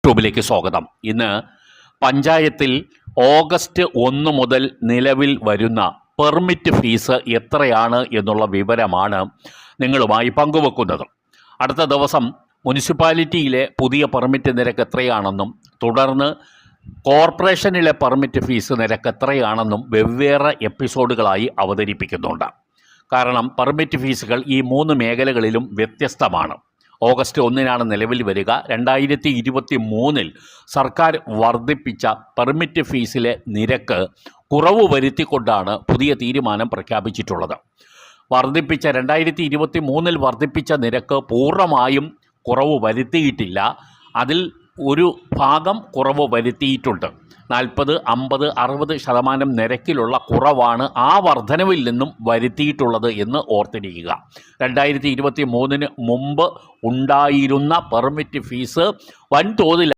ട്യൂബിലേക്ക് സ്വാഗതം. ഇന്ന് പഞ്ചായത്തിൽ ഓഗസ്റ്റ് 1 മുതൽ നിലവിൽ വരുന്ന പെർമിറ്റ് ഫീസ് എത്രയാണ് എന്നുള്ള വിവരമാണ് നിങ്ങളുമായി പങ്കുവെക്കുന്നത്. അടുത്ത ദിവസം മുനിസിപ്പാലിറ്റിയിലെ പുതിയ പെർമിറ്റ് നിരക്ക് എത്രയാണെന്നും തുടർന്ന് കോർപ്പറേഷനിലെ പെർമിറ്റ് ഫീസ് നിരക്ക് എത്രയാണെന്നും വെവ്വേറെ എപ്പിസോഡുകളായി അവതരിപ്പിക്കുന്നുണ്ട്. കാരണം പെർമിറ്റ് ഫീസുകൾ ഈ 3 മേഖലകളിലും വ്യത്യസ്തമാണ്. ഓഗസ്റ്റ് 1 നിലവിൽ വരിക. 2023 സർക്കാർ വർദ്ധിപ്പിച്ച പെർമിറ്റ് ഫീസിലെ നിരക്ക് കുറവ് വരുത്തിക്കൊണ്ടാണ് പുതിയ തീരുമാനം പ്രഖ്യാപിച്ചിട്ടുള്ളത്. 2023 വർദ്ധിപ്പിച്ച നിരക്ക് പൂർണ്ണമായും കുറവ് വരുത്തിയിട്ടില്ല. അതിൽ ഒരു ഭാഗം കുറവ് വരുത്തിയിട്ടുണ്ട്. 40, 50, 60% നിരക്കിലുള്ള കുറവാണ് ആ വർധനവിൽ നിന്നും വരുത്തിയിട്ടുള്ളത് എന്ന് ഓർത്തിരിക്കുക. 2023 മുമ്പ് ഉണ്ടായിരുന്ന പെർമിറ്റ് ഫീസ് വൻതോതിൽ